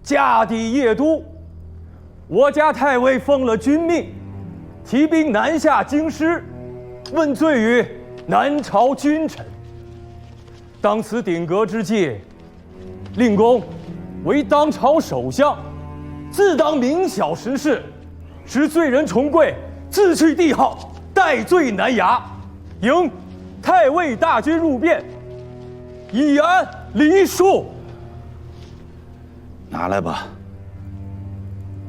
驾抵邺都，我家太尉奉了君命，提兵南下京师，问罪于南朝君臣。当此鼎革之际，令公为当朝首相，自当明晓时事，使罪人重贵，自去帝号，戴罪南衙，迎太尉大军入汴，以安黎庶。拿来吧。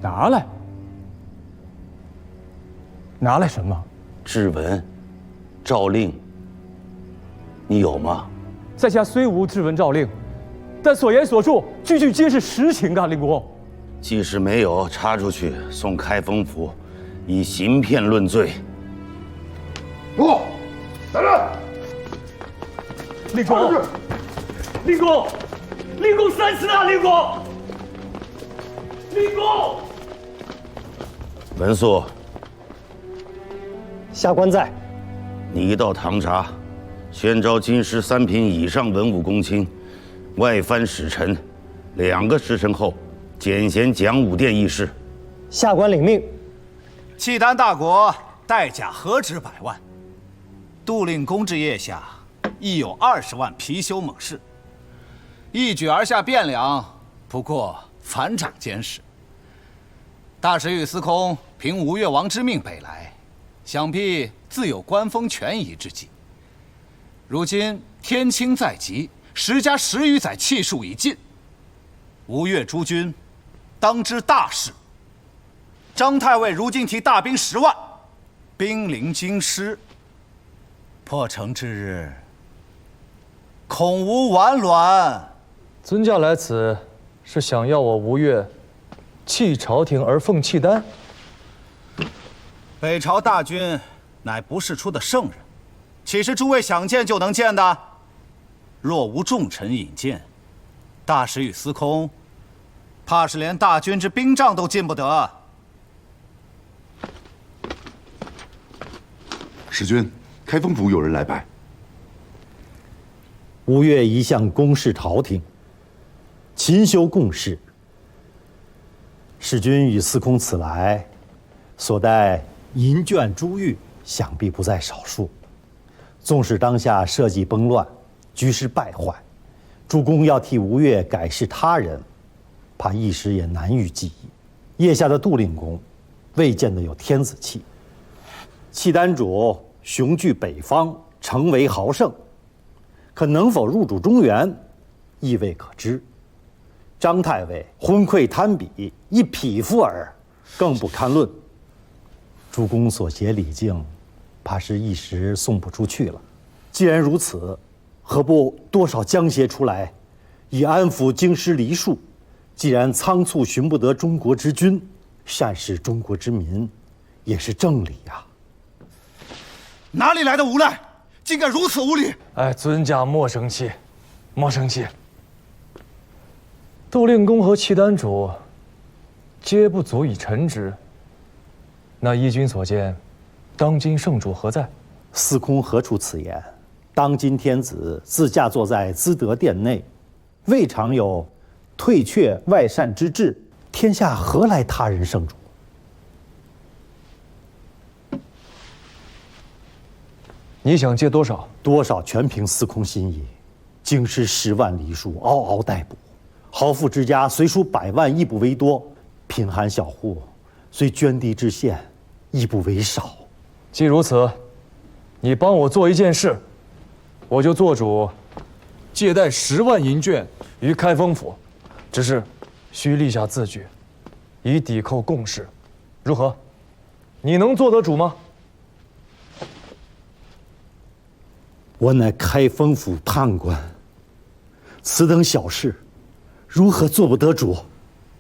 拿来？拿来什么？制文、诏令，你有吗？在下虽无制文诏令，但所言所述，句句皆是实情啊，令公。即使没有，插出去送开封府，以行骗论罪。不，来人！令公，令公，令公三思啊，令公，令公。文肃，下官在。你一到唐闸，宣召京师3品以上文武公卿，外藩使臣，2个时辰后，简贤讲武殿议事。下官领命。契丹大国代甲何止100万，杜令公之腋下亦有20万貔貅猛士，一举而下汴梁，不过反掌监视。大使与司空凭吴越王之命北来，想必自有官封权宜之计。如今天清在即，时加10余载，气数已尽。吴越诸军当知大事。张太尉如今提大兵10万，兵临京师，破城之日，恐无完卵。尊驾来此，是想要我吴越弃朝廷而奉契丹？北朝大军乃不世出的圣人，岂是诸位想见就能见的？若无重臣引荐，大使与司空，怕是连大军之兵帐都进不得。使君，开封府有人来拜。吴越一向公事朝廷，勤修贡事。使君与司空此来，所带银券珠玉，想必不在少数。纵使当下社稷崩乱，局势败坏，主公要替吴越改视他人，怕一时也难于计议。腋下的杜令公，未见得有天子气。契丹主雄踞北方，成为豪盛，可能否入主中原，亦未可知。张太尉昏聩贪比，一匹夫耳，更不堪论。主公所携礼敬，怕是一时送不出去了。既然如此，何不多少将携出来，以安抚京师黎庶？既然仓促寻不得中国之君，善事中国之民，也是正理呀。哪里来的无赖，竟敢如此无礼！哎，尊驾莫生气，莫生气。杜令公和契丹主，皆不足以臣之。那依君所见，当今圣主何在？司空何出此言？当今天子自驾坐在资德殿内，未尝有退却外善之志，天下何来他人圣主？你想借多少？多少全凭司空心意。京师10万黎庶，嗷嗷待哺。豪富之家虽属100万，亦不为多；贫寒小户虽捐地至县，亦不为少。既如此，你帮我做一件事，我就做主借贷10万银券于开封府，只是需立下字据，以抵扣贡事，如何？你能做得主吗？我乃开封府判官，此等小事，如何做不得主？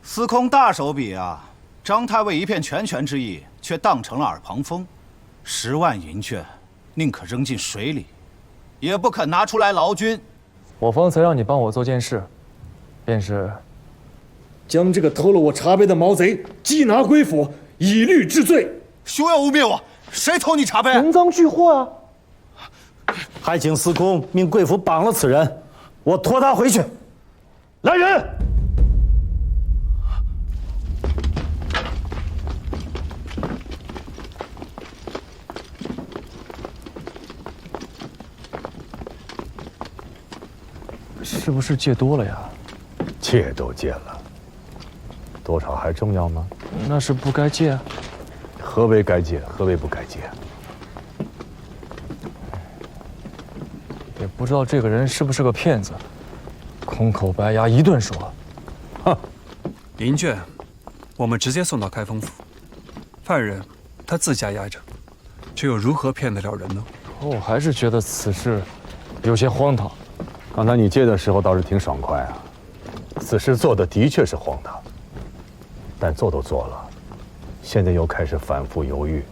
司空大手笔啊！张太尉一片全权之意，却当成了耳旁风。10万银券，宁可扔进水里，也不肯拿出来劳军。我方才让你帮我做件事，便是将这个偷了我茶杯的毛贼缉拿归府，以律治罪。休要污蔑我！谁偷你茶杯？人赃俱获啊！还请司空命贵府绑了此人，我拖他回去。来人！是不是戒多了呀？戒都戒了，多少还重要吗？那是不该戒啊。何为该戒，何为不该戒？也不知道这个人是不是个骗子，空口白牙一顿说。哼！银卷，我们直接送到开封府。犯人他自家押着，却又如何骗得了人呢？我还是觉得此事有些荒唐。刚才你戒的时候倒是挺爽快啊。此事做的的确是荒唐，但做都做了，现在又开始反复犹豫，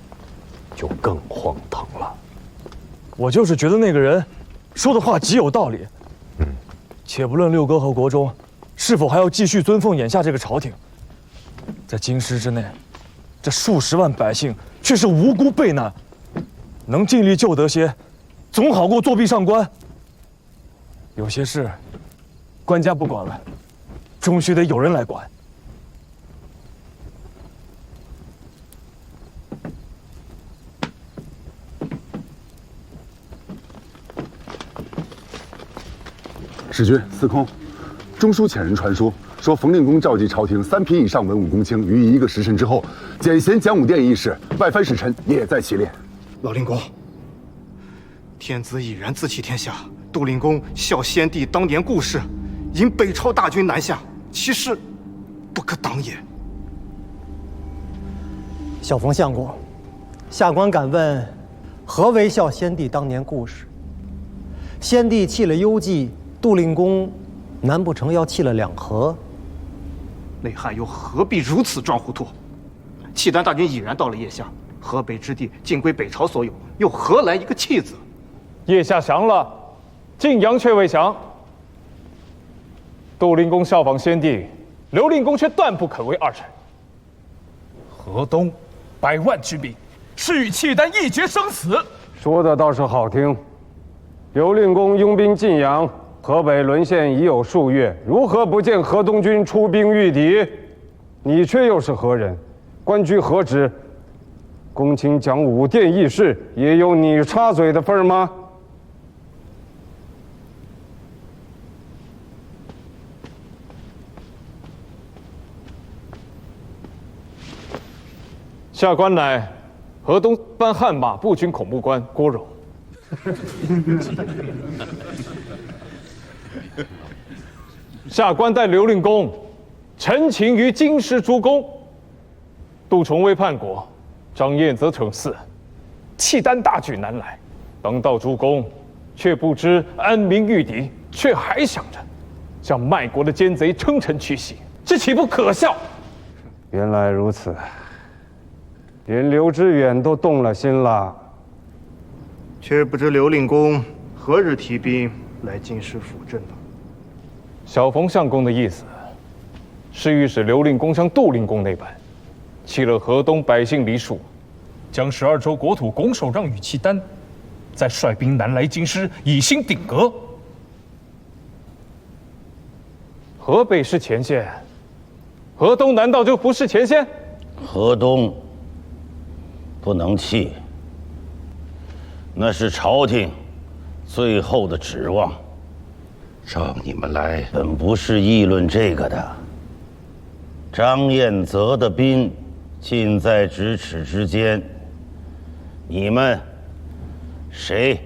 就更荒唐了。我就是觉得那个人说的话极有道理。且不论六哥和国忠是否还要继续尊奉眼下这个朝廷，在京师之内，这数十万百姓却是无辜被难，能尽力救得些，总好过作弊上官。有些事，官家不管了，终须得有人来管。使君、司空，中书遣人传说冯令公召集朝廷3品以上文武公卿于1个时辰之后，简贤讲武殿议事，外藩使臣也在其列。老令公，天子已然自弃天下，杜令公效先帝当年故事，引北朝大军南下，其事不可当也。小冯相公，下官敢问，何为效先帝当年故事？先帝弃了幽蓟，杜令公难不成要弃了两河？内汉又何必如此装糊涂？契丹大军已然到了腋下，河北之地尽归北朝所有，又何来一个弃字？腋下降了，晋阳却未降。杜令公效仿先帝，刘令公却断不肯为二臣。河东100万军兵，是与契丹一决生死。说的倒是好听。刘令公拥兵晋阳，河北沦陷已有数月，如何不见河东军出兵御敌？你却又是何人？官居何职？公卿讲武殿议事，也有你插嘴的份儿吗？下官乃河东班悍马步军孔目官郭荣。下官代刘令公陈情于京师诸公。杜重威叛国，张燕则逞嗣，契丹大举南来，当道诸公却不知安民御敌，却还想着向卖国的奸贼称臣屈膝，这岂不可笑？原来如此，连刘知远都动了心了。却不知刘令公何日提兵来京师辅政呢？小冯相公的意思，是欲使刘令公像杜令公那般，弃了河东百姓黎庶，将12州国土拱手让与契丹，再率兵南来京师，以兴鼎革。河北是前线，河东难道就不是前线？河东不能弃，那是朝廷最后的指望。召你们来本不是议论这个的。张彦泽的兵近在咫尺之间，你们谁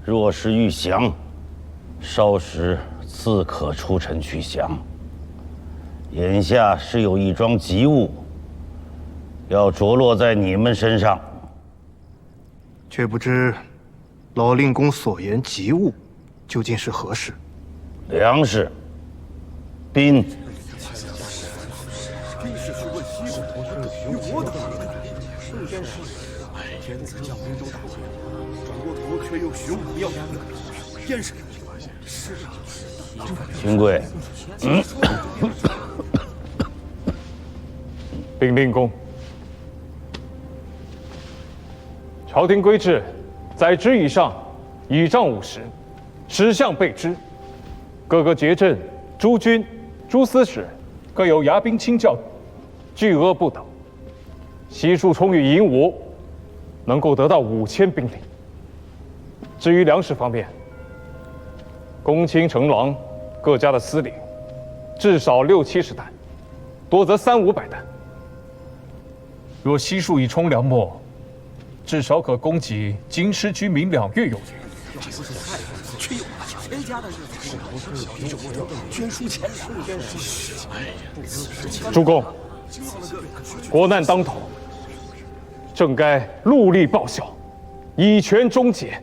若是欲降，稍时自可出城去降。眼下是有一桩急务要着落在你们身上，却不知老令公所言急务究竟是何事？粮食、兵。天子将兵都打回来，转过头却又雄武要人，燕是是啊。秦贵，禀令公，朝廷规制，载职以上，倚仗50，10项备之。各个节镇、诸军、诸司使各有牙兵亲教，巨额不等。悉数充裕银武，能够得到5000兵力。至于粮食方面，公卿城隍各家的司令，至少60-70担，多则300-500担。若悉数以充粮秣，至少可供给京师居民2月有余。却有全家的日子，捐书钱粮。主公，国难当头，正该戮力报效，以权终结。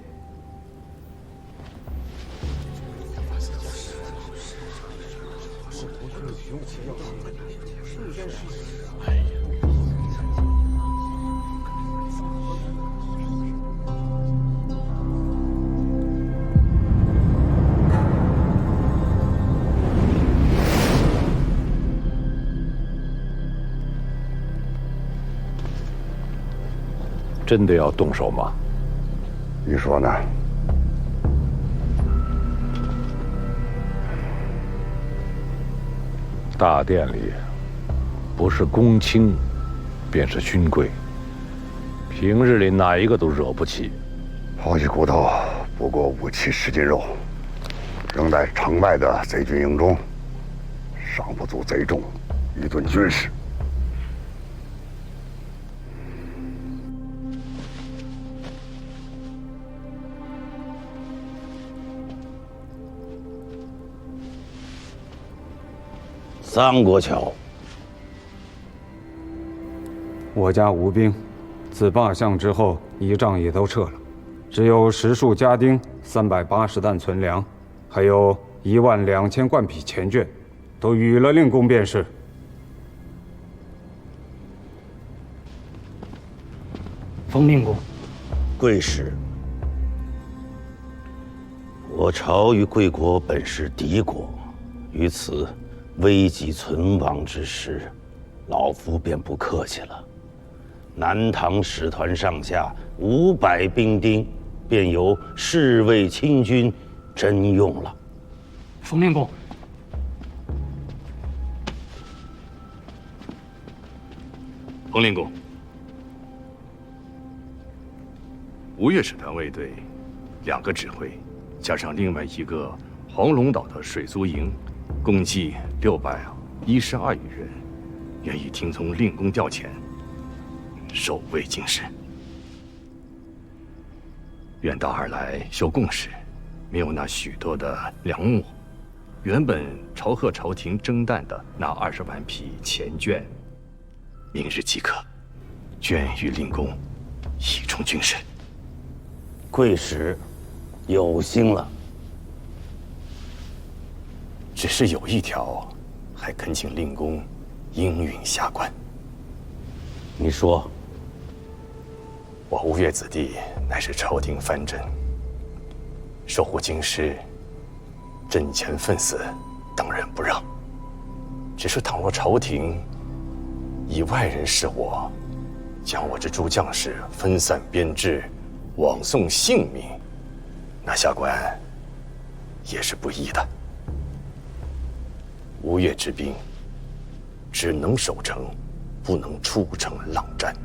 真的要动手吗？你说呢？大殿里不是公卿，便是勋贵，平日里哪一个都惹不起。抛弃骨头不过5-7-10斤肉，扔在城外的贼军营中，尚不足贼众一顿军事。三国桥，我家无兵，自罢相之后，仪仗也都撤了，只有10束家丁、380担存粮，还有12000贯匹钱绢，都与了令公便是。冯令公，贵使，我朝与贵国本是敌国，于此危急存亡之时，老夫便不客气了。南唐使团上下500兵丁，便由侍卫亲军征用了。冯令公，冯令公，吴越使团卫队2个指挥，加上另外1个黄龙岛的水族营，共计612余人，愿意听从令公调遣，守卫京师。远道而来修贡时，没有那许多的粮秣，原本朝贺朝廷征旦的那20万匹钱绢，明日即可捐与令公，以充军事。贵使有心了，只是有一条，还恳请令公应允下官。你说，我吴越子弟乃是朝廷藩镇，守护京师，阵前奋死，当仁不让。只是倘若朝廷以外人视我，将我之诸将士分散编制，枉送性命，那下官也是不义的。吴越之兵，只能守城，不能出城浪战。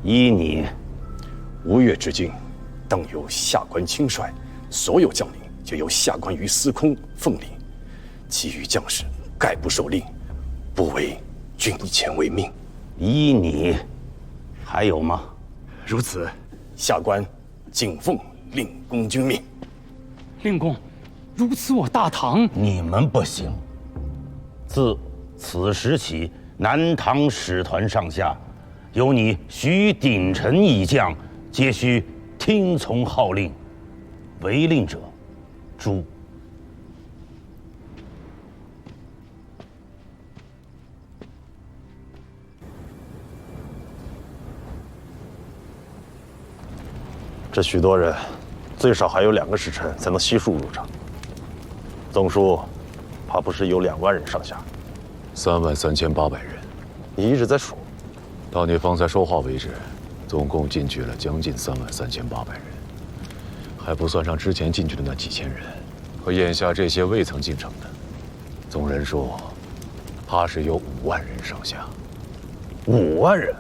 依你，吴越之境，当由下官亲率，所有将领就由下官于司空奉领，其余将士概不受令，不为军前为命。依你，还有吗？如此，下官谨奉令公君命。令公，如此我大唐，你们不行。自此时起，南唐使团上下，由你徐鼎臣一将，皆须听从号令，违令者诛。这许多人，最少还有2个时辰才能悉数入城。总数，怕不是有2万人上下。33800人。你一直在数，到你方才说话为止，总共进去了将近33800人，还不算上之前进去的那几千人，和眼下这些未曾进城的，总人数，怕是有5万人上下。5万人。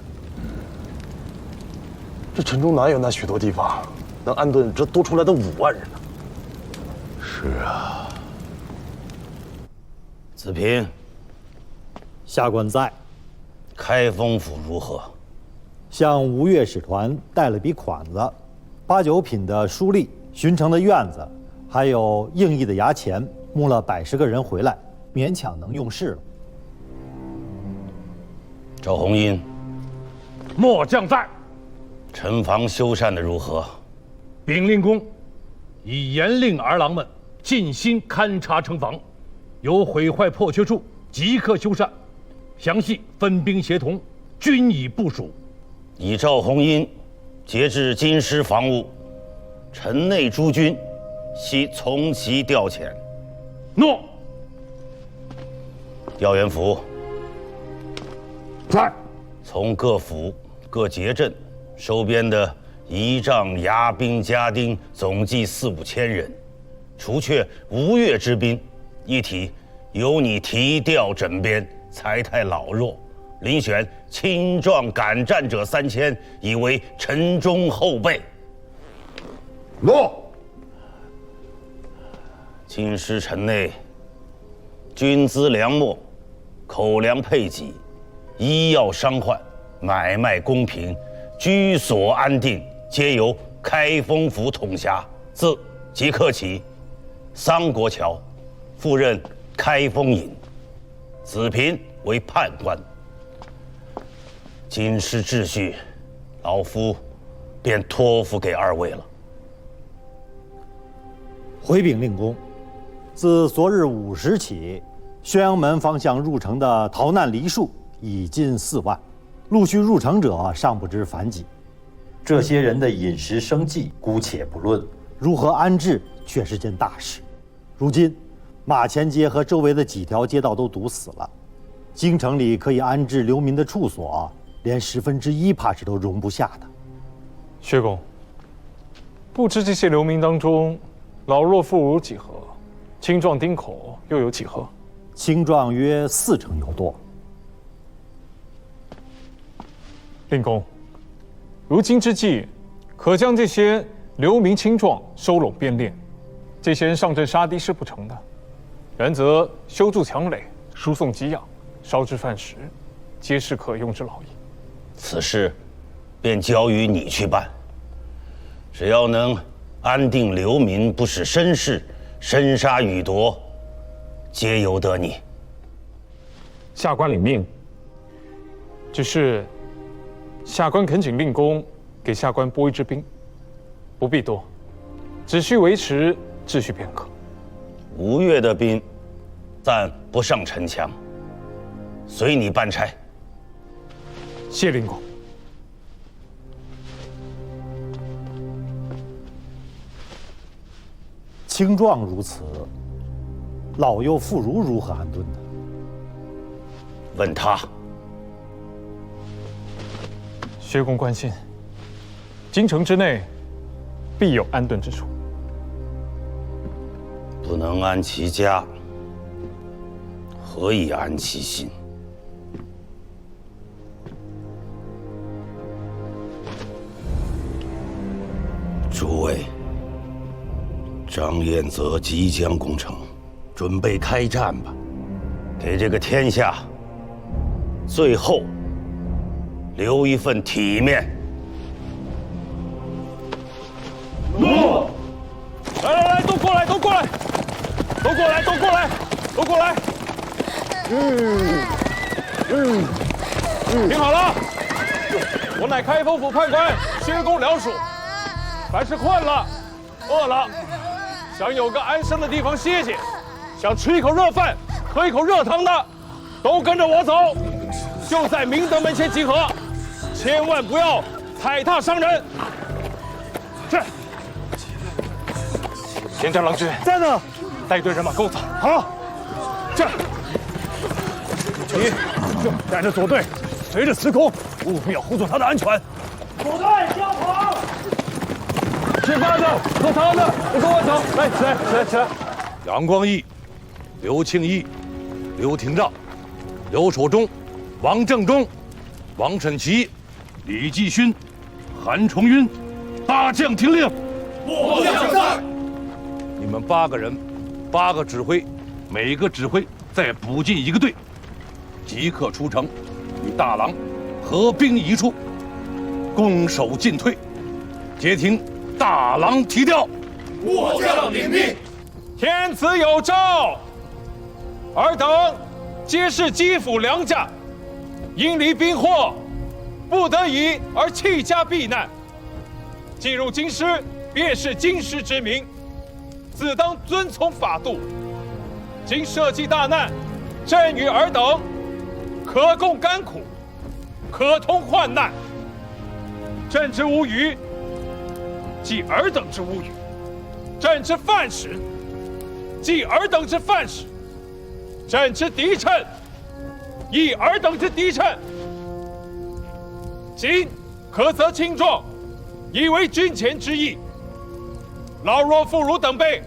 这城中哪有那许多地方能安顿这多出来的5万人呢？是啊。子平，下官在。开封府如何？向吴越使团带了笔款子，8、9品的书吏、巡城的院子，还有应役的衙前，募了100-10个人回来，勉强能用事了。赵弘殷，末将在。城防修缮的如何？禀令公，已严令儿郎们尽心勘察城防，有毁坏破缺处即刻修缮，详细分兵协同，均已部署。以赵弘殷节制京师防务，城内诸军悉从其调遣。诺。调员府在。从各府各节镇收编的仪仗、牙兵、家丁总计4-5千人，除却吴越之兵，一体由你提调整编，才太老弱，遴选青壮敢战者3000，以为城中后备。诺。京师城内，军资粮秣、口粮配给、医药伤患、买卖公平、居所安定，皆由开封府统辖。自即刻起，桑国桥复任开封尹，子平为判官。京师秩序，老夫便托付给2位了。回禀令公，自昨日午时起，宣阳门方向入城的逃难黎庶已近4万，陆续入城者尚不知凡几。这些人的饮食生计姑且不论，如何安置却是件大事。如今，马前街和周围的几条街道都堵死了，京城里可以安置流民的处所，连1/10怕是都容不下的。薛公，不知这些流民当中，老弱妇孺几何？青壮丁口又有几何？青壮约40%有多。令公，如今之计，可将这些流民青壮收拢编练，这些人上阵杀敌是不成的。然则修筑墙垒、输送给养、烧制饭食，皆是可用之劳矣。此事便交于你去办。只要能安定流民，不使绅士生杀予夺，皆由得你。下官领命。只是下官恳请令公给下官拨一支兵，不必多，只需维持秩序便可。吴越的兵暂不上城墙，随你办差。谢令公。青壮如此，老幼妇孺如何安顿呢？问他。薛公关心，京城之内必有安顿之处。不能安其家，何以安其心？诸位，张彦泽即将攻城，准备开战吧，给这个天下最后留一份体面。诺！来，都过来，都过来，都过来，都过来，都过来！听好了，我乃开封府判官薛公僚属，凡是困了、饿了，想有个安身的地方歇歇，想吃一口热饭、喝一口热汤的，都跟着我走，就在明德门前集合，千万不要踩踏伤人。是。田家郎君在呢，带一队人马跟我走。好，这你带着左队，随着司空，务必要护住他的安全。左队交跑。吃饭的、喝汤的，你跟我走。来，起来，起来，起来。杨光义、刘庆义、刘廷照、刘守忠、王正中、王审琦、李继勋、韩重晕，大将听令。末将在。你们8个人，8个指挥，每个指挥再补进1个队，即刻出城，与大郎合兵一处，攻守进退，皆听大郎提调。末将领命。天子有诏，尔等皆是基辅良将，因离兵祸，不得已而弃家避难，进入京师，便是京师之民，自当遵从法度。今社稷大难，朕与尔等可共甘苦，可通患难。朕之无虞，即尔等之无虞；朕之犯使，即尔等之犯使；朕之敌臣，亦尔等之敌臣。今可责轻重，以为军前之意。老弱妇孺等辈，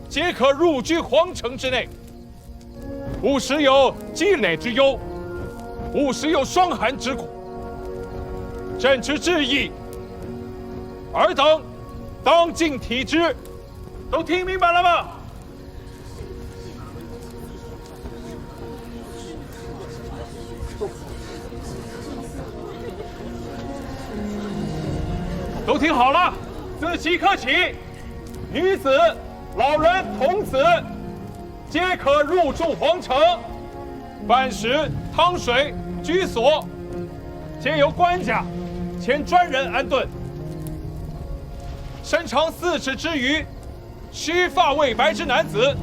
皆可入居皇城之内，勿使有积馁之忧，勿使有霜寒之苦。朕之至意，尔等当尽体之。都听明白了吗？都听好了，自即刻起，女子、老人、童子，皆可入住皇城，饭食、汤水、居所，皆由官家遣专人安顿。身长4尺之余，须发未白之男子，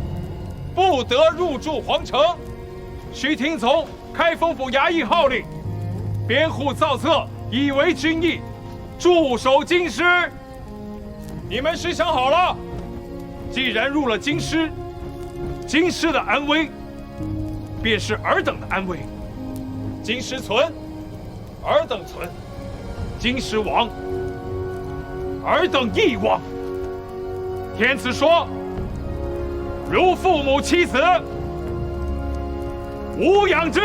不得入住皇城，须听从开封府衙役号令，编户造册，以为军役，驻守京师。你们是想好了，既然入了京师，京师的安危，便是尔等的安危。京师存，尔等存；京师亡，尔等亦亡。天子说，如父母妻子，吾养之。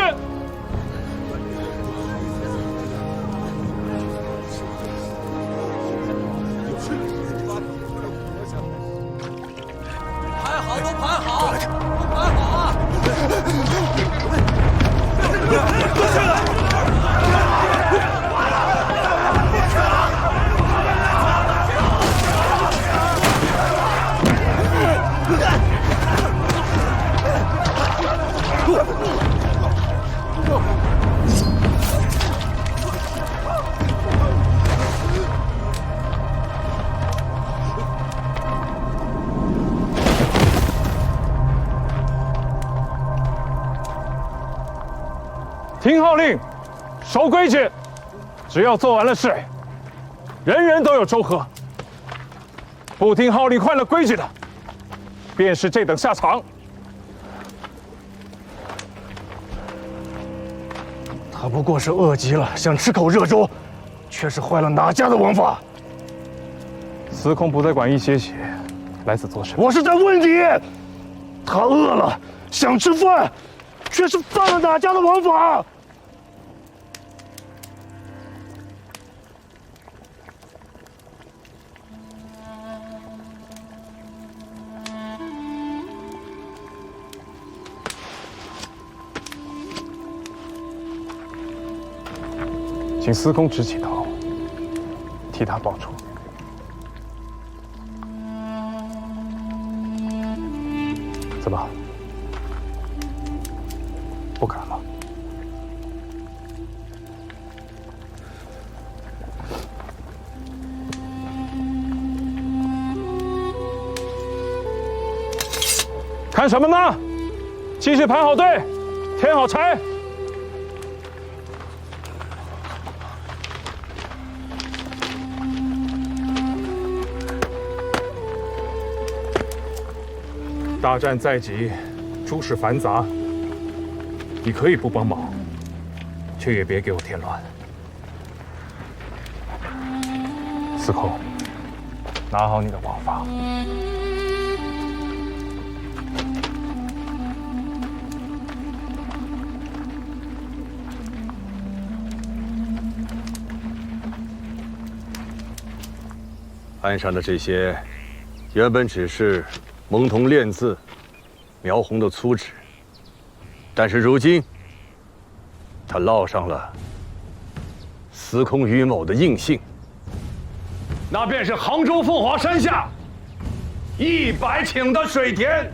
排好，都排好，都排好啊！都下来！听号令，守规矩。只要做完了事，人人都有周贺。不听号令、坏了规矩的，便是这等下场。他不过是饿极了，想吃口热粥，却是坏了哪家的王法？司空不再管一些些，来此做甚？我是在问你，他饿了，想吃饭，却是犯了哪家的王法？请司空执起刀，替他报仇。怎么，不敢了？看什么呢？继续排好队，添好柴。大战在即，诸事繁杂，你可以不帮忙，却也别给我添乱。司空，拿好你的王法。案上的这些，原本只是蒙童练字、描红的粗纸，但是如今，他烙上了司空于某的印姓，那便是杭州凤凰山下100顷的水田。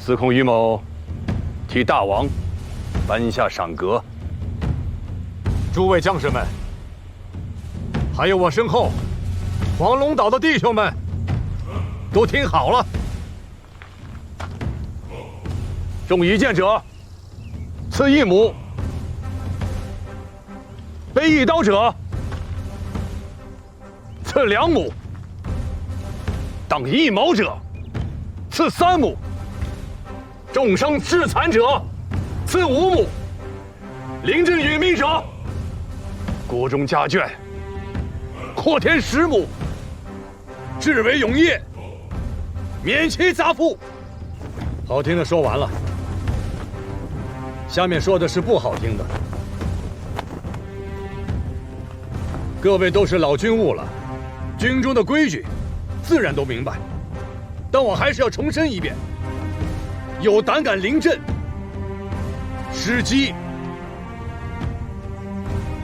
司空于某替大王颁下赏格。诸位将士们，还有我身后黄龙岛的弟兄们，都听好了。中一箭者赐1亩，背一刀者赐2亩，当1谋者赐3亩，重伤致残者赐5亩，临阵殒命者国中家眷扩填10亩，至为永业，免其杂赋。好听的说完了，下面说的是不好听的。各位都是老军务了，军中的规矩自然都明白，但我还是要重申一遍：有胆敢临阵、失机、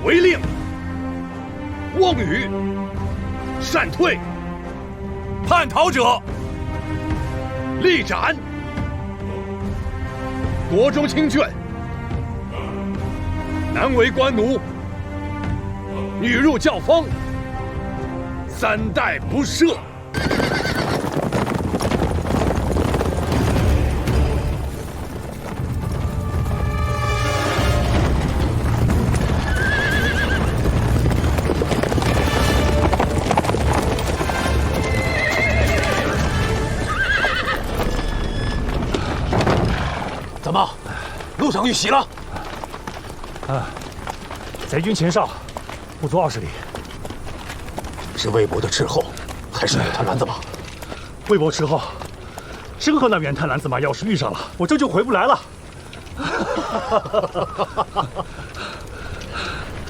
违令、妄语、擅退、叛逃者，立斩。国中亲眷，男为官奴，女入教坊，3代不赦。怎么，路上遇袭了？贼军前哨，不足20里。是魏博的斥候，还是远滩蓝子马？魏博斥候，真和那远滩蓝子马要是遇上了，我这就回不来了。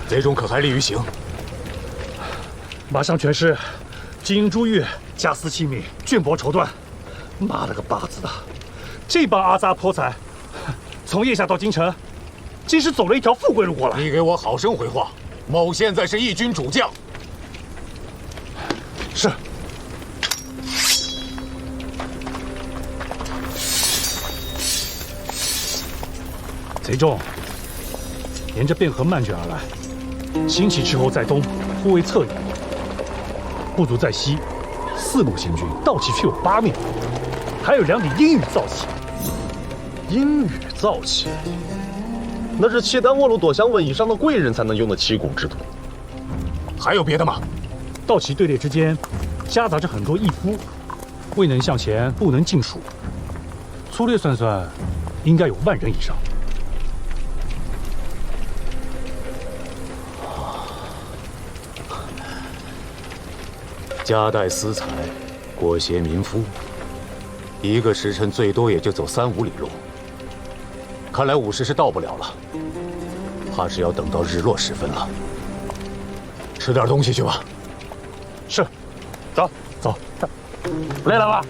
贼中可还立于行？马上全是金银珠玉、家私器皿、绢帛绸缎。妈了个巴子的，这帮阿扎泼财！从腋下到京城，竟是走了一条富贵路过来。你给我好生回话，某现在是义军主将。是。贼众沿着汴河漫卷而来，新起斥候在东，忽为侧翼；部族在西，4路行军，道旗却有8面，还有2顶阴雨造旗。阴雨造旗，那是契丹倭鲁朵香文以上的贵人才能用的旗鼓制度。还有别的吗？道旗队列之间夹杂着很多义夫，未能向前，不能尽数。粗略算算，应该有1万人以上。夹带私财，裹挟民夫，1个时辰最多也就走3、5里路。看来午时是到不了了，怕是要等到日落时分了。吃点东西去吧。是，走走，累了吧？